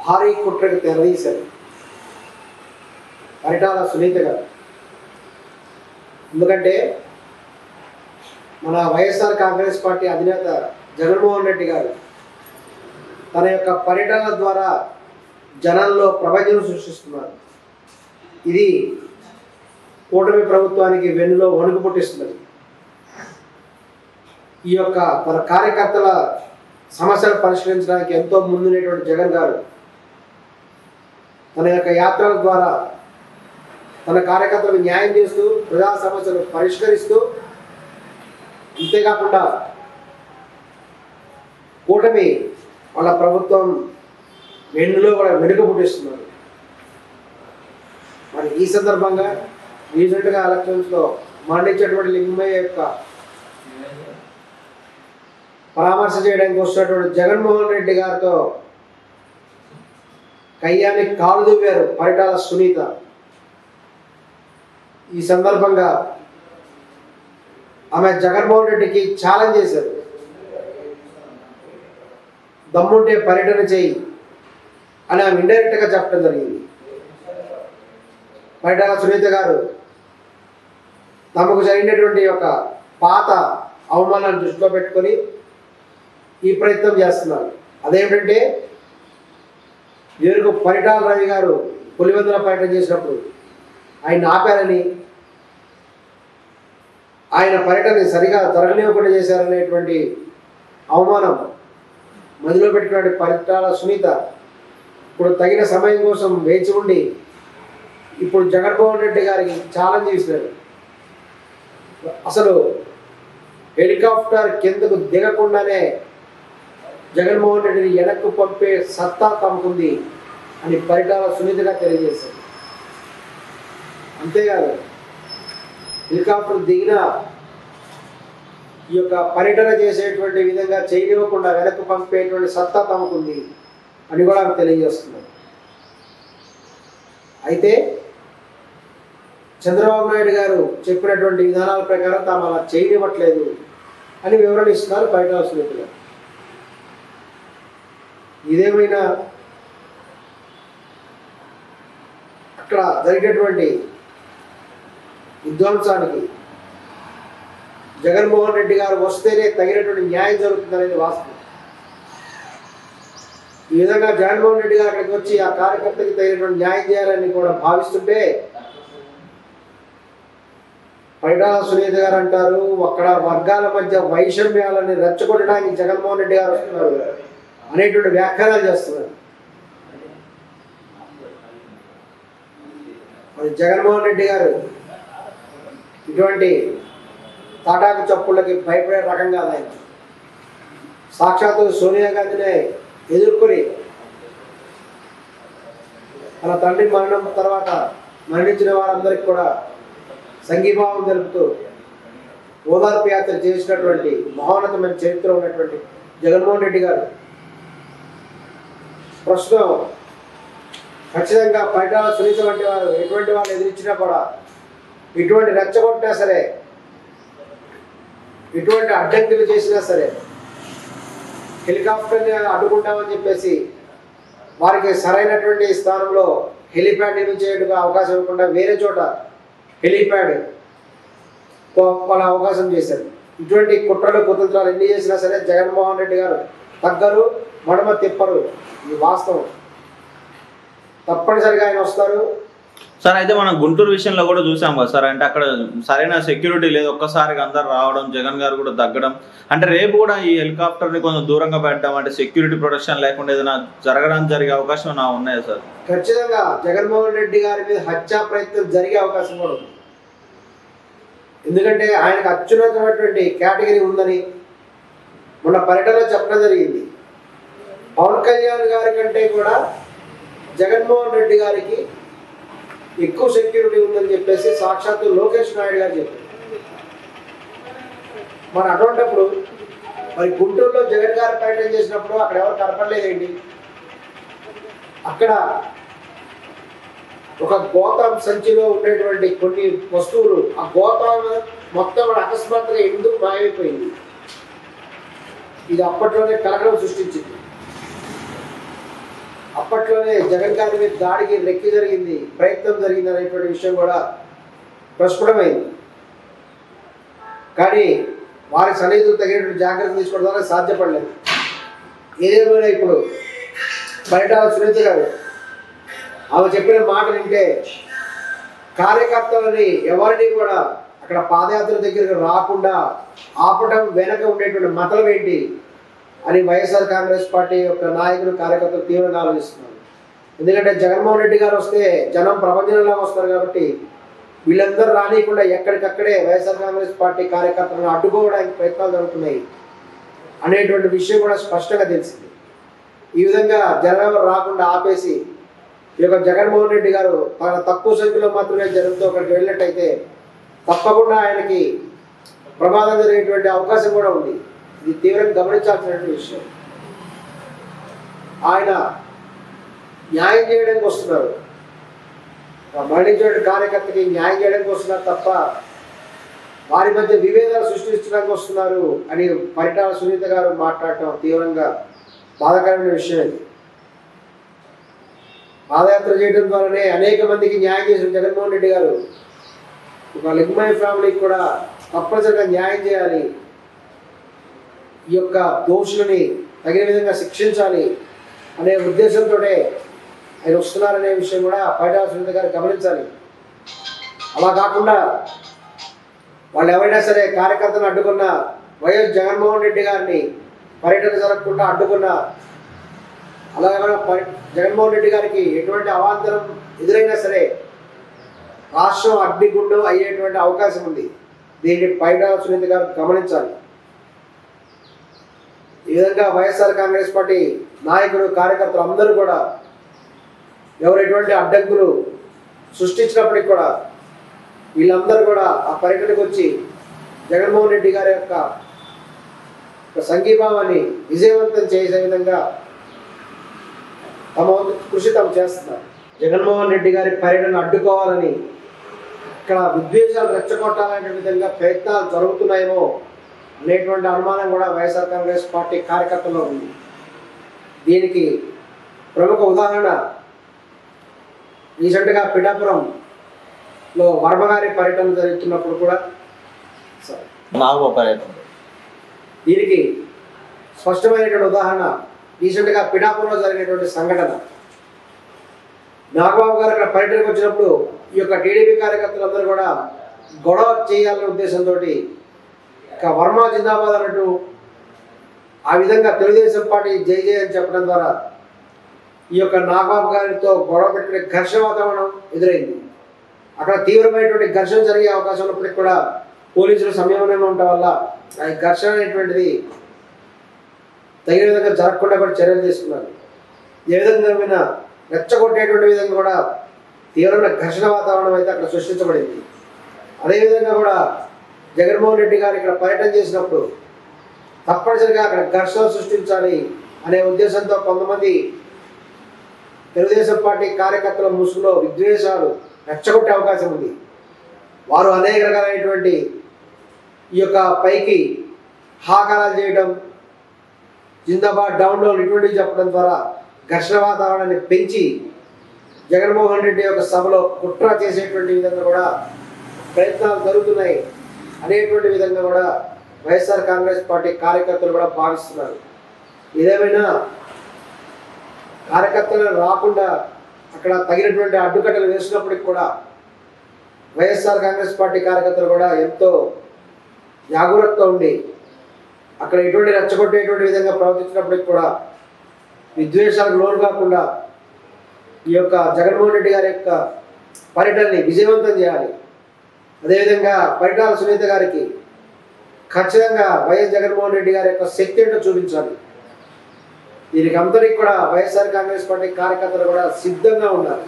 భారీ కుట్రకు తెరదీశారు పరిటాల సునీత గారు. ఎందుకంటే మన వైఎస్ఆర్ కాంగ్రెస్ పార్టీ అధినేత జగన్మోహన్ రెడ్డి గారు తన యొక్క పర్యటన ద్వారా జనాల్లో ప్రభంజనం సృష్టిస్తున్నారు. ఇది కూటమి ప్రభుత్వానికి వెన్నులో వణుకు పుట్టిస్తున్నది. ఈ యొక్క తన కార్యకర్తల సమస్యలు పరిష్కరించడానికి ఎంతో ముందునేటువంటి జగన్ గారు తన యొక్క యాత్రల ద్వారా తన కార్యకర్తలకు న్యాయం చేస్తూ ప్రజా సమస్యలు పరిష్కరిస్తూ, అంతేకాకుండా కూటమి వాళ్ళ ప్రభుత్వం వెన్నులో కూడా వెనుక పుట్టిస్తున్నారు. మరి ఈ సందర్భంగా రీసెంట్గా ఎలక్షన్స్లో మరణించేటువంటి లింగమయ్య యొక్క పరామర్శ చేయడానికి వస్తున్నటువంటి జగన్మోహన్ రెడ్డి గారితో కయ్యానికి కాలు దువ్వారు పరిటాల సునీత. ఈ సందర్భంగా ఆమె జగన్మోహన్ రెడ్డికి ఛాలెంజ్ చేశారు, దమ్ముంటే పర్యటన చేయి అని ఆమె ఇండైరెక్ట్గా చెప్పడం జరిగింది. పరిటాల సునీత గారు తమకు జరిగినటువంటి ఒక పాత అవమానాన్ని దృష్టిలో పెట్టుకొని ఈ ప్రయత్నం చేస్తున్నారు. అదేమిటంటే వీరికి పరిటాల రవి గారు పులివెందుల పర్యటన చేసినప్పుడు ఆయన ఆపారని, ఆయన పర్యటన సరిగా జరగనివ్వకుండా చేశారనేటువంటి అవమానం మదిలో పెట్టినటువంటి పరిటాల సునీత ఇప్పుడు తగిన సమయం కోసం వేచి ఉండి ఇప్పుడు జగన్మోహన్ రెడ్డి గారికి ఛాలెంజ్ చేసినారు. అసలు హెలికాప్టర్ కిందకు దిగకుండానే జగన్మోహన్ రెడ్డిని వెనక్కు పంపే సత్తా తమకుంది అని పరిటాల సునీతగా తెలియజేశారు. అంతేకాదు, హెలికాప్టర్ దిగిన ఈ యొక్క పర్యటన చేసేటువంటి విధంగా చేయనివ్వకుండా వెనక్కు పంపేటువంటి సత్తా తమకుంది అని కూడా తెలియజేస్తున్నారు. అయితే చంద్రబాబు నాయుడు గారు చెప్పినటువంటి విధానాల ప్రకారం తాము అలా చేయనివ్వట్లేదు అని వివరణ ఇస్తున్నారు పరిటాల సునీత గారు. ఇదేమైనా అక్కడ జరిగేటువంటి విధ్వంసానికి జగన్మోహన్ రెడ్డి గారు వస్తేనే తగినటువంటి న్యాయం జరుగుతుందనేది వాస్తవం. ఈ విధంగా జగన్మోహన్ రెడ్డి గారు అక్కడికి వచ్చి ఆ కార్యకర్తకి తగినటువంటి న్యాయం చేయాలని కూడా భావిస్తుంటే పరిటాల సునీత గారు అంటారు అక్కడ వర్గాల మధ్య వైషమ్యాలని రెచ్చగొట్టడానికి జగన్మోహన్ రెడ్డి గారు వస్తున్నారు అనేటువంటి వ్యాఖ్యానాలు చేస్తున్నారు. మరి జగన్మోహన్ రెడ్డి గారు ఇటువంటి తాటాకు చప్పుళ్ళకి భయపడే రకం కాదు. ఆయన సాక్షాత్తు సోనియా గాంధీనే ఎదుర్కొని తన తండ్రి మరణం తర్వాత మరణించిన వారందరికీ కూడా సంఘీభావం తెలుపుతూ ఓదార్పు యాత్ర చేసినటువంటి మహోన్నతమైన చరిత్ర ఉన్నటువంటి జగన్మోహన్ రెడ్డి గారు ప్రస్తుతం ఖచ్చితంగా పరిటాల సునీత వంటి వారు ఎటువంటి వాళ్ళు ఎదిరించినా కూడా ఇటువంటి రెచ్చగొట్టినా సరే, ఇటువంటి అడ్డంకులు చేసినా సరే హెలికాప్టర్ని అడ్డుకుంటామని చెప్పేసి వారికి సరైనటువంటి స్థానంలో హెలిప్యాడ్ నిర్మించేందుకు అవకాశం ఇవ్వకుండా వేరే చోట హెలిప్యాడ్ వాళ్ళ అవకాశం చేశారు. ఇటువంటి కుట్రలు కుతంత్రాలు ఎన్ని చేసినా సరే జగన్మోహన్ రెడ్డి గారు తగ్గరు, మడమ తిప్పరు. ఇది వాస్తవం. తప్పనిసరిగా ఆయన వస్తారు. సార్, అయితే మనం గుంటూరు విషయంలో కూడా చూసాం కదా సార్, అంటే అక్కడ సరైన సెక్యూరిటీ లేదు, ఒక్కసారిగా అందరు రావడం, జగన్ గారు కూడా తగ్గడం, అంటే రేపు కూడా ఈ హెలికాప్టర్ని కొంచెం దూరంగా పెట్టడం, అంటే సెక్యూరిటీ ప్రొటెక్షన్ లేకుండా ఏదైనా జరగడానికి జరిగే అవకాశం నా ఉన్నాయా సార్? ఖచ్చితంగా జగన్మోహన్ రెడ్డి గారి మీద హత్యా ప్రయత్నం జరిగే అవకాశం కూడా ఉంది. ఎందుకంటే ఆయనకు అత్యున్నతమైనటువంటి కేటగిరీ ఉందని మొన్న పర్యటనలో చెప్పడం జరిగింది. పవన్ కళ్యాణ్ గారి కంటే కూడా జగన్మోహన్ రెడ్డి గారికి ఎక్కువ సెక్యూరిటీ ఉందని చెప్పేసి సాక్షాత్తు లోకేష్ నాయుడు గారు చెప్పారు. మరి అటువంటిప్పుడు మరి గుంటూరులో జగన్ గారు పర్యటన చేసినప్పుడు అక్కడ ఎవరు కనపడలేదేంటి? అక్కడ ఒక గోతాం సంచిలో ఉండేటువంటి కొన్ని వస్తువులు, ఆ గోతాం మొత్తం అకస్మాత్తుగా ఎందుకు మాయమైపోయింది? ఇది అప్పట్లోనే కలకలం సృష్టించింది. అప్పట్లోనే జగన్ గారి మీద దాడికి రెక్కి జరిగింది, ప్రయత్నం జరిగింది అనేటువంటి విషయం కూడా ప్రస్ఫుటమైంది. కానీ వారి సన్నిహితులు తగినటువంటి జాగ్రత్తలు తీసుకోవడం ద్వారా సాధ్యపడలేదు. ఏదేమైనా ఇప్పుడు పరిటాల సునీత గారు ఆమె చెప్పిన మాట వింటే కార్యకర్తలని ఎవరిని కూడా అక్కడ పాదయాత్ర దగ్గరకు రాకుండా ఆపడం వెనక ఉండేటువంటి మతలం ఏంటి అని వైఎస్ఆర్ కాంగ్రెస్ పార్టీ యొక్క నాయకులు కార్యకర్తలు తీవ్రంగా ఆలోచిస్తున్నారు. ఎందుకంటే జగన్మోహన్ రెడ్డి గారు వస్తే జనం ప్రపంచంలో వస్తారు కాబట్టి వీళ్ళందరూ రానియకుండా ఎక్కడికక్కడే వైఎస్ఆర్ కాంగ్రెస్ పార్టీ కార్యకర్తలను అడ్డుకోవడానికి ప్రయత్నాలు జరుగుతున్నాయి అనేటువంటి విషయం కూడా స్పష్టంగా తెలిసింది. ఈ విధంగా జనం రాకుండా ఆపేసి ఈ యొక్క జగన్మోహన్ రెడ్డి గారు తన తక్కువ సంఖ్యలో మాత్రమే జనంతో అక్కడికి వెళ్ళినట్టయితే తప్పకుండా ఆయనకి ప్రమాదం జరిగేటువంటి అవకాశం కూడా ఉంది. ఇది తీవ్రంగా గమనించాల్సినటువంటి విషయం. ఆయన న్యాయం చేయడానికి వస్తున్నారు, మరణించిన కార్యకర్తకి న్యాయం చేయడానికి వస్తున్నారు తప్ప వారి మధ్య విభేదాలు సృష్టించడానికి వస్తున్నారు అని పరిటాల సునీత గారు మాట్లాడటం తీవ్రంగా బాధాకరమైన విషయం. ఇది పాదయాత్ర చేయడం ద్వారానే అనేక మందికి న్యాయం చేసిన జగన్మోహన్ రెడ్డి గారు ఒక లింగమయ్య ఫ్యామిలీకి కూడా తప్పనిసరిగా న్యాయం చేయాలి, ఈ యొక్క దోషులని తగిన విధంగా శిక్షించాలి అనే ఉద్దేశంతో ఆయన వస్తున్నారనే విషయం కూడా పరిటాల సునీత గారు గమనించాలి. అలా కాకుండా వాళ్ళు ఎవరైనా సరే కార్యకర్తను అడ్డుకున్న వైఎస్ జగన్మోహన్ రెడ్డి గారిని పర్యటన జరగకుండా అడ్డుకున్న అలాగే జగన్మోహన్ రెడ్డి గారికి ఎటువంటి అవాంతరం ఎదురైనా సరే రాష్ట్రం అగ్నిగుండం అయ్యేటువంటి అవకాశం ఉంది. దీన్ని పరిటాల సునీత గారు గమనించాలి. ఈ విధంగా వైఎస్ఆర్ కాంగ్రెస్ పార్టీ నాయకులు కార్యకర్తలు అందరూ కూడా ఎవరు ఎటువంటి అడ్డంకులు సృష్టించినప్పటికీ కూడా వీళ్ళందరూ కూడా ఆ పర్యటనకు వచ్చి జగన్మోహన్ రెడ్డి గారి యొక్క సంఘీభావాన్ని విజయవంతం చేసే విధంగా తమ కృషి తాము చేస్తున్నారు. జగన్మోహన్ రెడ్డి గారి పర్యటన అడ్డుకోవాలని ఇక్కడ విద్వేషాలు రెచ్చగొట్టాలనే విధంగా ప్రయత్నాలు జరుగుతున్నాయేమో అనేటువంటి అనుమానం కూడా వైఎస్ఆర్ కాంగ్రెస్ పార్టీ కార్యకర్తల్లో ఉంది. దీనికి ప్రముఖ ఉదాహరణ రీసెంట్గా పిఠాపురంలో వర్మ గారి పర్యటన జరుగుతున్నప్పుడు కూడా దీనికి స్పష్టమైనటువంటి ఉదాహరణ రీసెంట్గా పిఠాపురంలో జరిగినటువంటి సంఘటన. నాగబాబు గారు అక్కడ పర్యటనకు వచ్చినప్పుడు ఈ యొక్క టీడీపీ కార్యకర్తలందరూ కూడా గొడవ చేయాలనే ఉద్దేశంతో ఇక వర్మ జిందాబాద్ అన్నట్టు ఆ విధంగా తెలుగుదేశం పార్టీ జై జై అని చెప్పడం ద్వారా ఈ యొక్క నాగబాబు గారితో గొడవ పెట్టుకునే ఘర్షణ వాతావరణం ఎదురైంది. అక్కడ తీవ్రమైనటువంటి ఘర్షణ జరిగే అవకాశం ఉన్నప్పటికీ కూడా పోలీసులు సంయమనంగా ఉండటం వల్ల ఆ ఘర్షణ అనేటువంటిది తగిన విధంగా జరగకుండా కూడా చర్యలు తీసుకున్నారు. ఏ విధంగా రెచ్చగొట్టేటువంటి విధంగా కూడా తీవ్రమైన ఘర్షణ వాతావరణం అయితే అక్కడ సృష్టించబడింది. అదేవిధంగా కూడా జగన్మోహన్ రెడ్డి గారు ఇక్కడ పర్యటన చేసినప్పుడు తప్పనిసరిగా అక్కడ ఘర్షణ సృష్టించాలి అనే ఉద్దేశంతో కొంతమంది తెలుగుదేశం పార్టీ కార్యకర్తల ముసుగులో విద్వేషాలు రెచ్చగొట్టే అవకాశం ఉంది. వారు అనేక రకాలైనటువంటి ఈ యొక్క పైకి హాకారాలు చేయడం, జిందాబాద్ డౌన్లోడ్ ఇటువంటివి చెప్పడం ద్వారా ఘర్షణ వాతావరణాన్ని పెంచి జగన్మోహన్ రెడ్డి యొక్క సభలో కుట్ర చేసేటువంటి విధంగా కూడా ప్రయత్నాలు జరుగుతున్నాయి అనేటువంటి విధంగా కూడా వైఎస్ఆర్ కాంగ్రెస్ పార్టీ కార్యకర్తలు కూడా భావిస్తున్నారు. ఏదేమైనా కార్యకర్తలు రాకుండా అక్కడ తగినటువంటి అడ్డుకట్టలు వేసినప్పటికి కూడా వైఎస్ఆర్ కాంగ్రెస్ పార్టీ కార్యకర్తలు కూడా ఎంతో జాగ్రత్తగా ఉండి అక్కడ ఎటువంటి రెచ్చగొట్టేటువంటి విధంగా ప్రవర్తించినప్పటికి కూడా విద్వేషాలకు లోను కాకుండా ఈ యొక్క జగన్మోహన్ రెడ్డి గారి యొక్క పర్యటనని విజయవంతం చేయాలి. అదేవిధంగా పరిటాల సునీత గారికి ఖచ్చితంగా వైఎస్ జగన్మోహన్ రెడ్డి గారి యొక్క శక్తి ఏంటో చూపించాలి. దీనికి అంతటికి కూడా వైఎస్ఆర్ కాంగ్రెస్ పార్టీ కార్యకర్తలు కూడా సిద్ధంగా ఉన్నారు.